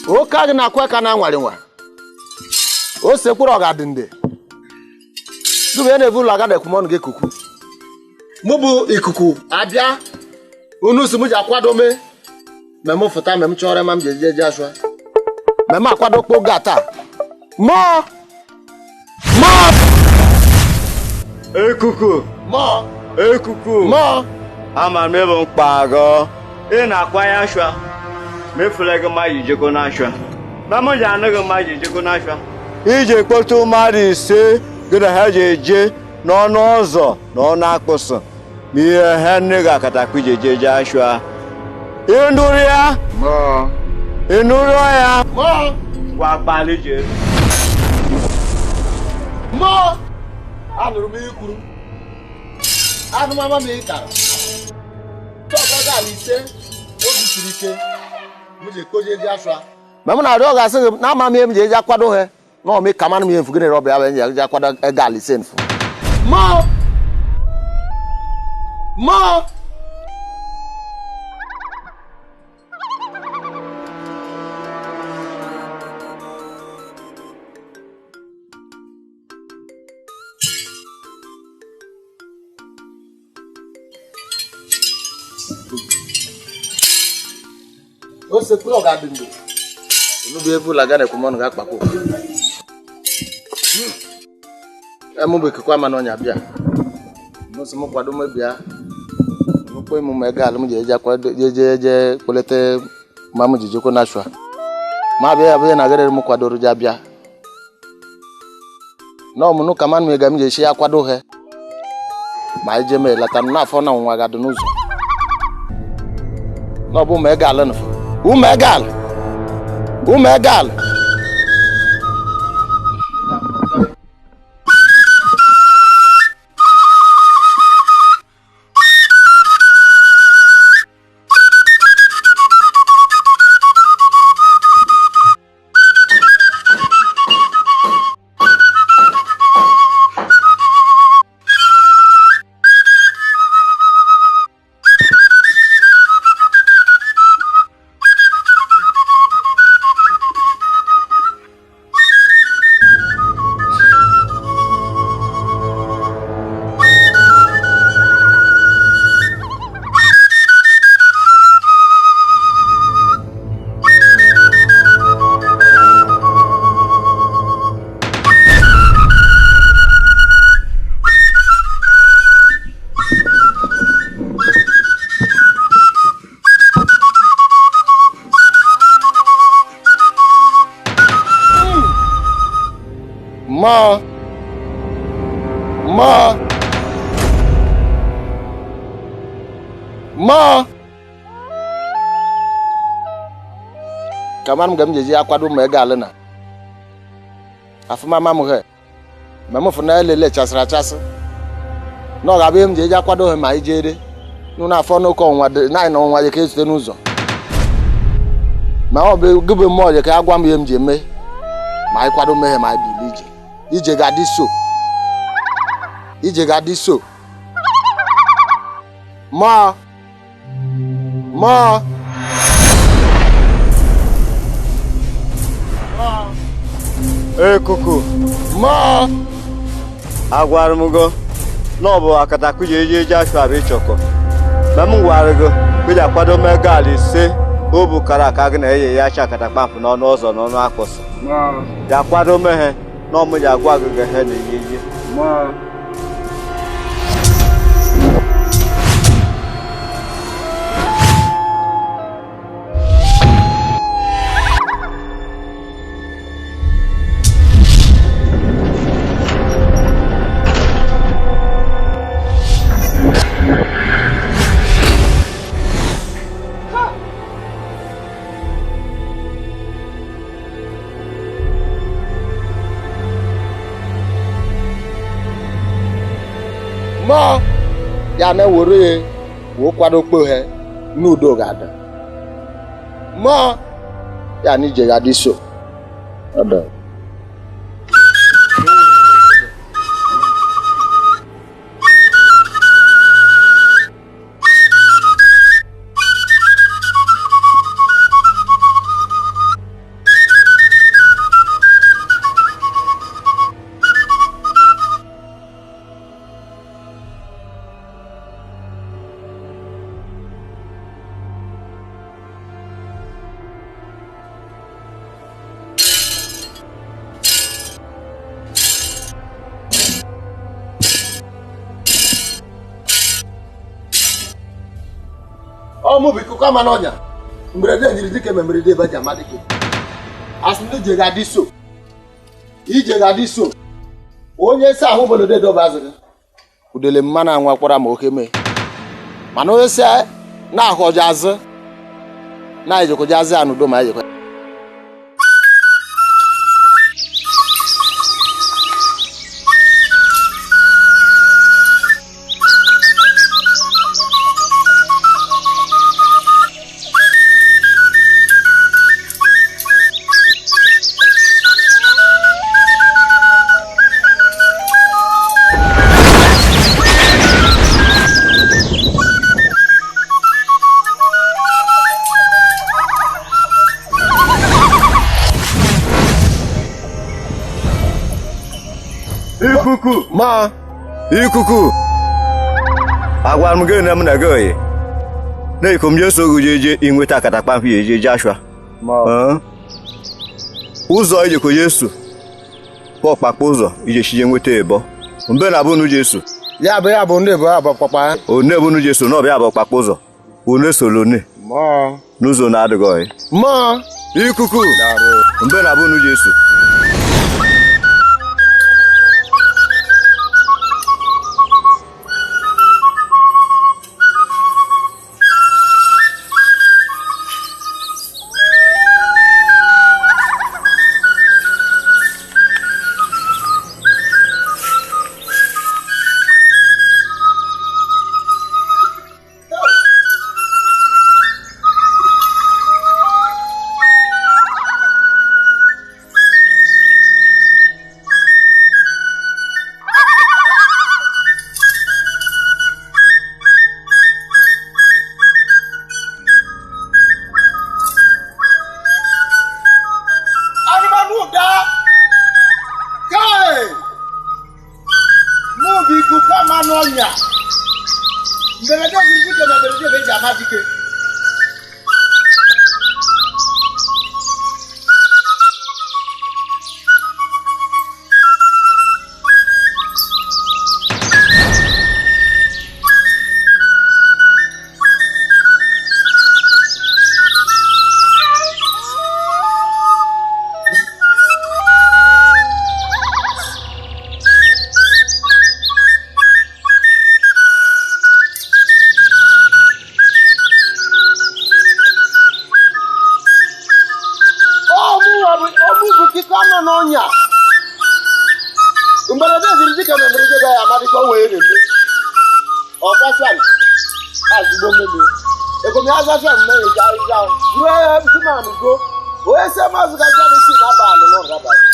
O ka na akwa ka na nwale nwa. O sekwuru ogadinde. Dube na evu laga de kumon ge kuku. Mubu ikuku abia. Unu simu ja kwado me. Memo futa mem chore mam jeje ashwa. Memo akwado kpo gata. Mo. Ekuku. Mo. Ekuku. Mo. Ama mebo mkpago. Na kwa ya ashwa. Mefulego ma yijeko na ashwa. Mamo ja anago ma yijeko na ashwa. Ije kpotu mmadụ ise gịna ha ji eje n'ọnụ ọzọ n'ọnụ akpụsụ ma ihe ha nne ga-akatakwa ije jeje ashwa. Ịnụrụ ya? Ịnụrụ ya? Gwa kpali je. Anụrụ m ikwuru. Anụ mama m ịkara. Tọọba gaa ise obi siri ike. M ji koje je ashwa. Ma m na-arịọ ga-asị gị na ama m ihe m ji eji akwado ha. No, me come on me if gonna rob ya kwada egali senfu. Mo. O se pro gadindo. Unu be evu la gane kumon ga kpako. Emu IKWUKWUAMANAONYA bia. No se mo kwado me bia. No po mu me gal mu je kwado je kolete mamu jijoko na shwa. Ma bia bia na gere mu kwado ruja bia. No mu no kaman me ga mu je shi akwado he. Ma je me lata na afọ na nwa ga do n'ụzọ. No bu me gal no. Umegal. Ma. Kaman gam jeji akwado me gal na. Afuma mamu he. Mamu funa lele chasra chas. No ga be m jeji akwado he ma ijede. Nu na afọ no ko nwa na no nwa je ke site n'ụzọ. Ma obe gube mo je ka agwa m ye m je me. Ma ikwado me he ma bilije. Ije ga di so. Ma. Ekuku. Ma. Agwara m go no bụ Akatakpa eje ashwa be chọkọ. Ma m gwara go be ja kwado me gal ise o bu kara aka gị na eye ya cha Akatakpa mfu n'ọnụ ọzọ n'ọnụ akpụsụ. Ja kwado me he no m ja gwa gị he na eye. Ma ya na wore wo kwado kpo he n'udo ga-ada. Ma ya ni je ga di so. Ada. ọmụ bụ ikuku ama n'ọnya mberede nyiri dike ma mberede ebe ji ama dike asị ndị ije ga-adị so ije ga-adị so onye si ahụ obodo dobe azụrụ udele mmanụ anwa kwara ma oke mee mana onye si na-ahụji azụ na-ejekọji azụ ya n'udo ma ejekọ Ikuku ma ikuku agwara m gị na m na gị oyi na-ekom je so gị je inweta akatakpa mfe eje Joshua ụzọ ijekọ Yesu pọkpakpa ụzọ ije shije nweta ebo mbe na bụ nu Jesu ya bụ ndị bụ abụ papa one bụ nu Jesu na ọbịa bụ ọkpakpa ụzọ one solone ma n'ụzọ na-adịghị oyi ma ikuku mbe na bụ nu Jesu Ọnya mberede gị dike na mberede ebe eji ama dike n'ọnya mberede ziri dike na mberede ebe ya amadịkwa wee reme ọkwasịan azugbo mmemme egomi azafia mme ya ịga ihe bimanụgo onye si mazụ gazi adịsi na aba alụ n'ọrụ abalị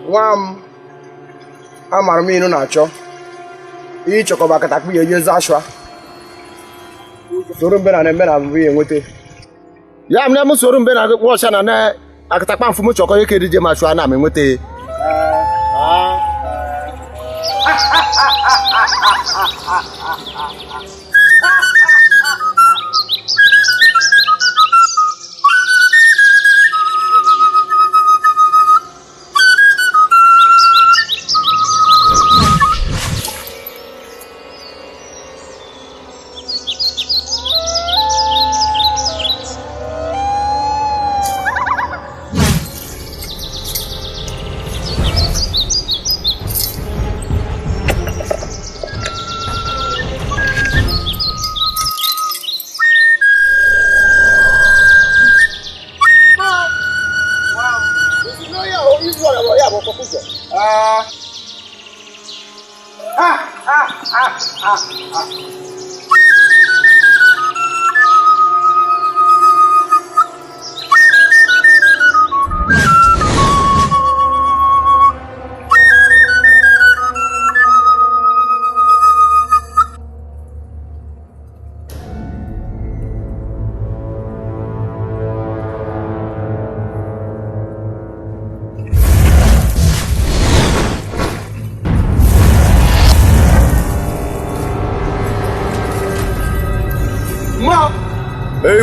nwa m amara m inu na-achọ ịchọkọba akatakpa ya eje Joshua soro mbe na mbụ ya enweta ya m na soro mbe na wọcha na akatakpa mfu m chọkọ ike dije ma chụa na m enweta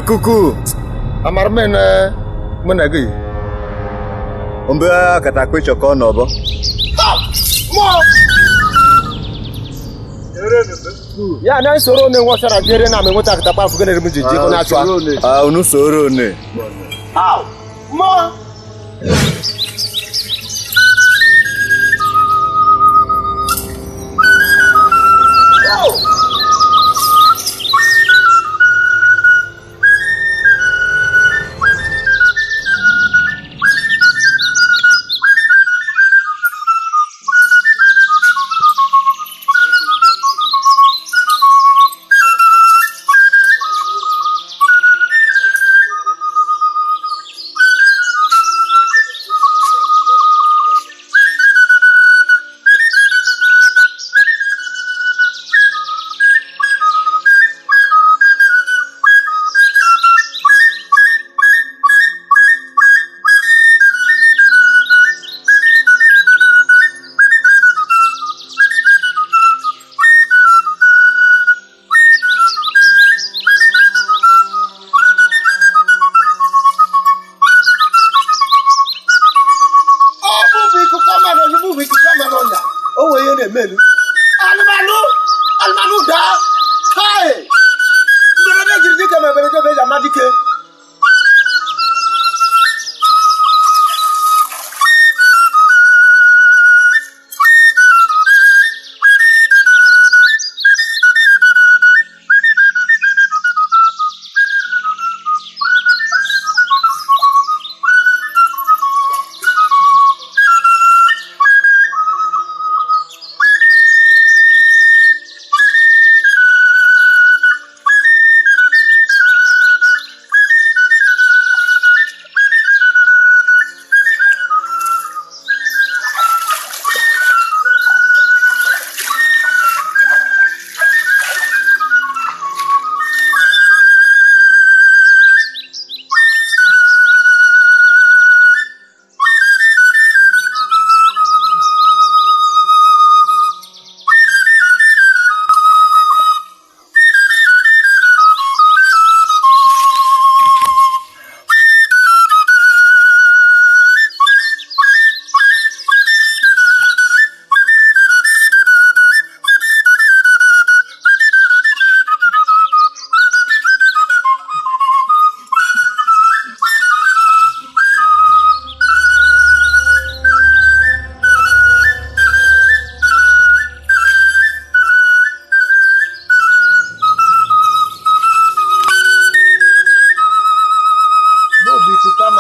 Kuku. Amarmen Monagi. Umbea Akatakpa choko nobo. Ya na soro ne nwotara jere na me nwota Akatakpa afu gene remuje je ko na chwa. Unu soro ne. Mo. Almanu da. Hi. Mbere jiridi ke mbere de be yamadike.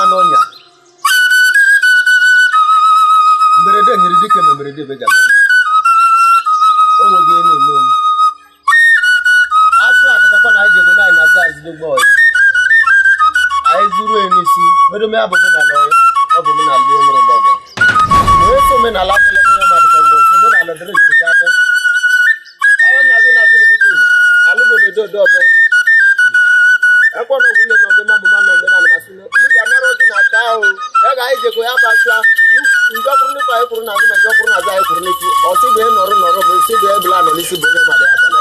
Ubollo-Afor. Mberede nyiri dike me mberede be jama. O woge ni eme. Asu Akatakpa na je go na ina za izigbo oyi. Ai zuru emisi, medo me abomo na loyi, obomo na le mere ndogo. No eso me na la tele me ma dika mo, so me na la dere ji ga be. Ayo na bi na tele bi tele. Alugo le do be. Ekwo no wule no be ma bo ma no me na na su no. Ni ya mero di na ta o. E ga ije go ya ba sha. Njokuru ni pa ekuru na azụ na njokuru na aza ekuru n'etu ọtị bụ nọrọ bụ isi bụ ebula nọ n'isi bụ onye mmadụ ya bala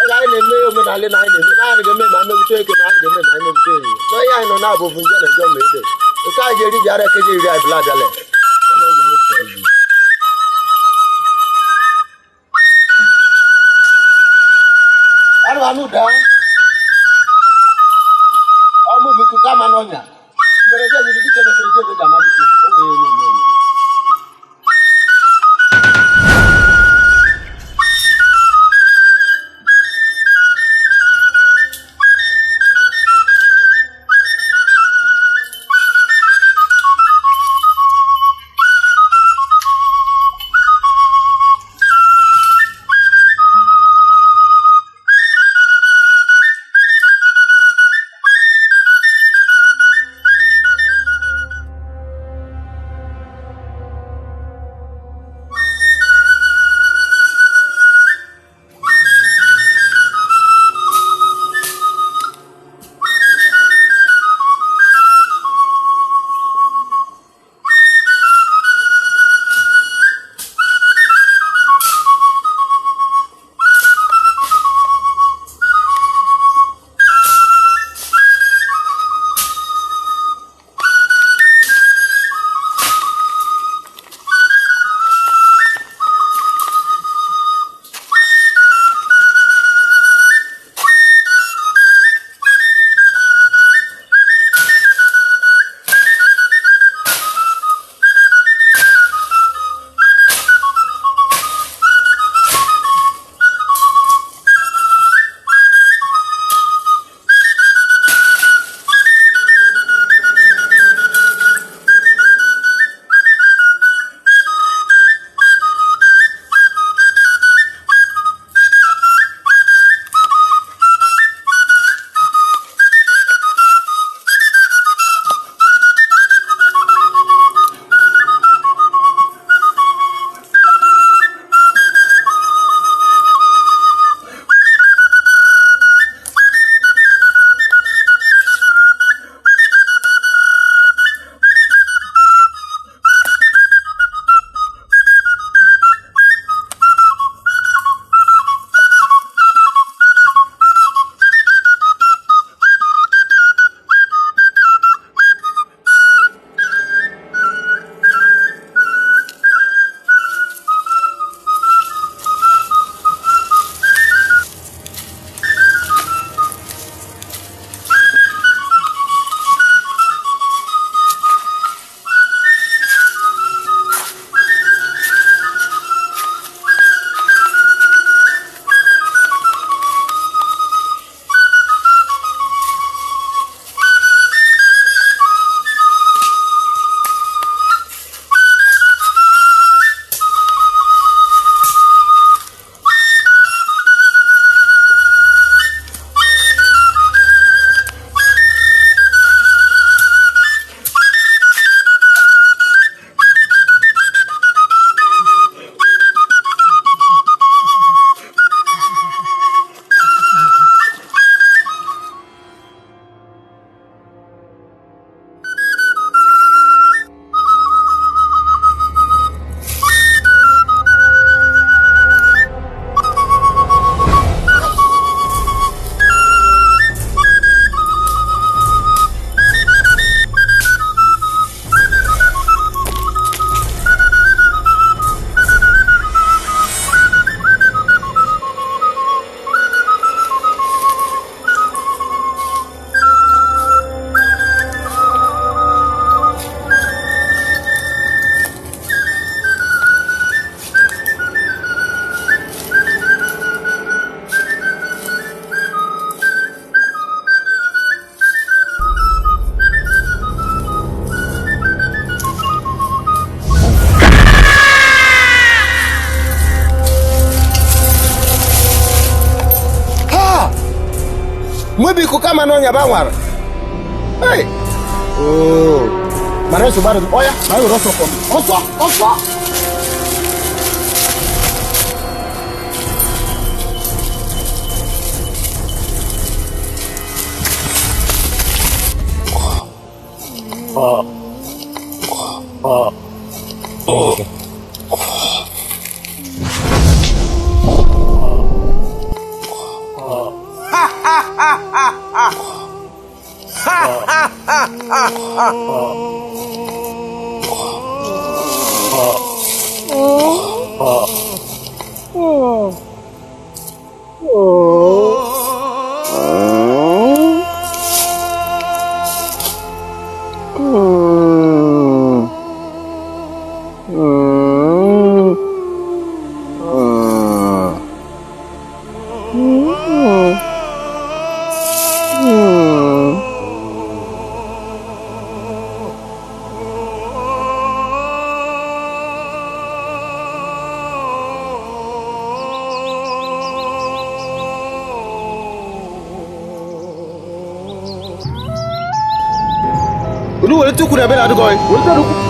ega anyị na-eme omenala na anyị na-eme na anyị ga-eme ma mmegbuta eke ma anyị ga-eme ma anyị megbuta enyi n'onye anyị nọ na-abụ bụ nje na njọ ma ede nke anyị ga-eri bịara ekeje iri anyị bụla abịala anụ daa ọmụ bụ ikuku ama n'ọnya mberede nyiri dike na mberede ebe ga-amalite o wee na-eme Maybe IKWUKWUAMANAONYA bangwara. Hey. Oh. Mara so bad. Oya, I will also come. Also. Unu wale tu kuna bela adugoy. Wale tu adugo.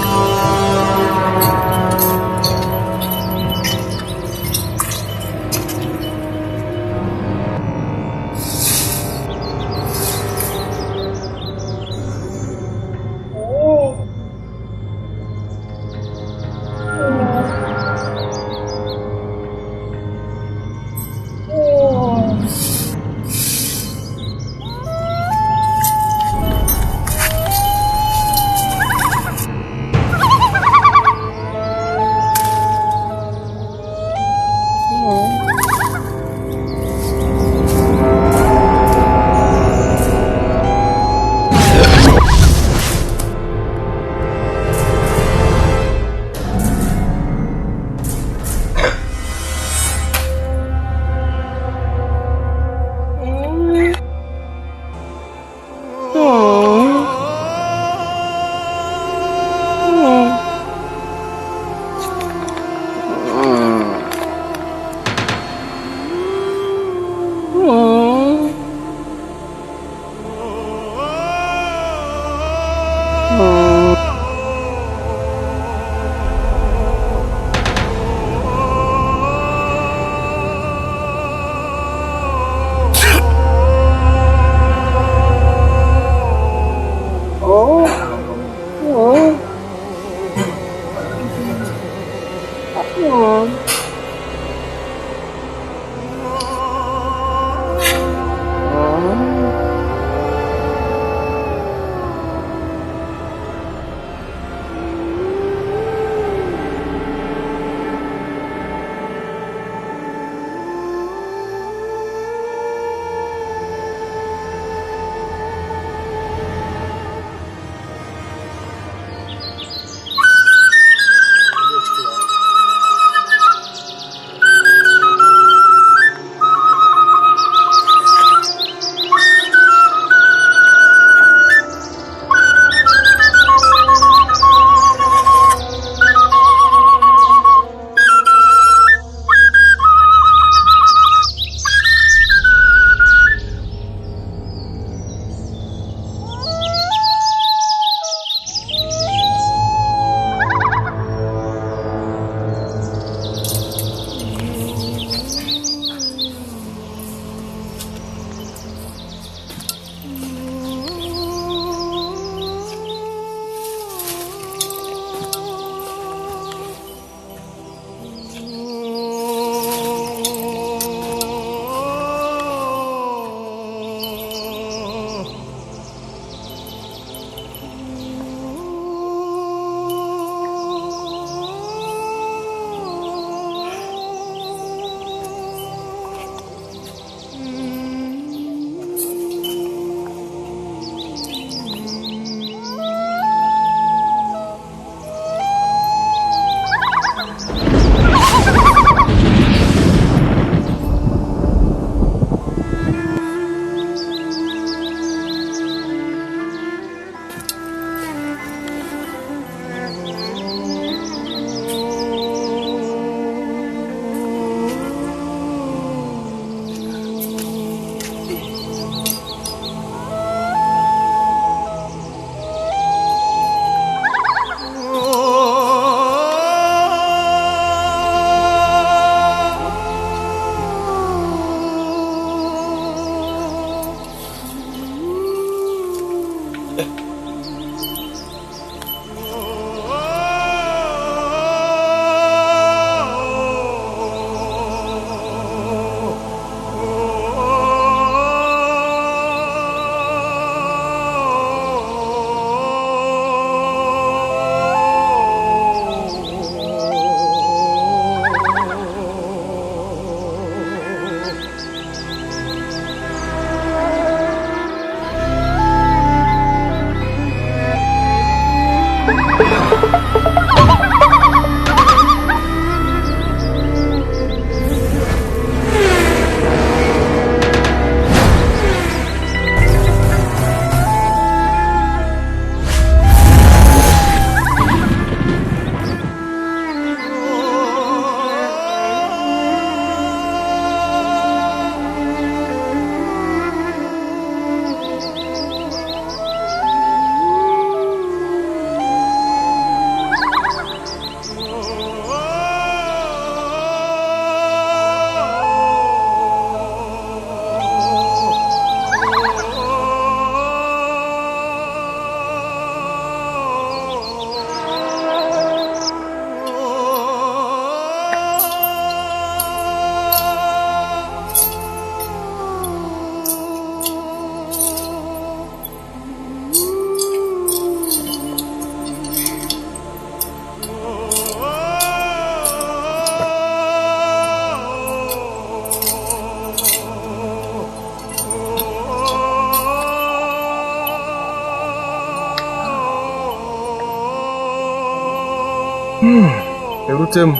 Erute m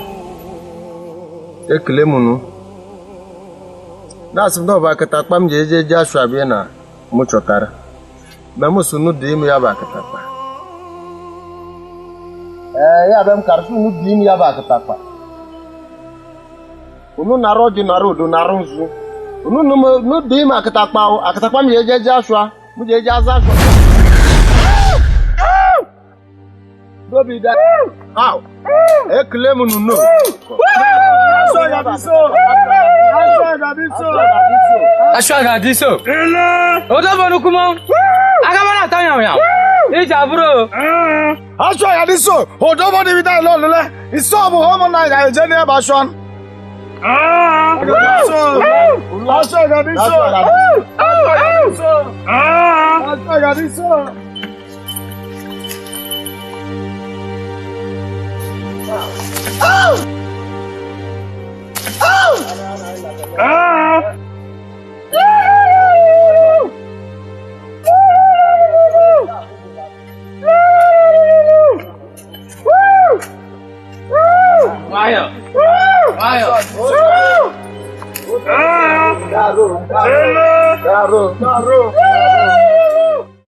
ekele m nụ na-asị m na ọ bụ Akatakpa m ji eje ashụ abịa na mụ chọtara mgbe m so dị ime ya bụ Akatakpa ya bụ m karịsị unu dị ime ya bụ Akatakpa unu nara ọjị nara udo nara nzu unu dị ime Akatakpa m ji eje ashụ m ji eje aza ashụ Dobida. How? Ekwueme no. Ashwagadiso. Odobonukumo. Akamana tanya ya. Ija bro. Ashwagadiso. Odoboni bida lolule. Isobu homo na ya je ne bashwan. Ashwagadiso.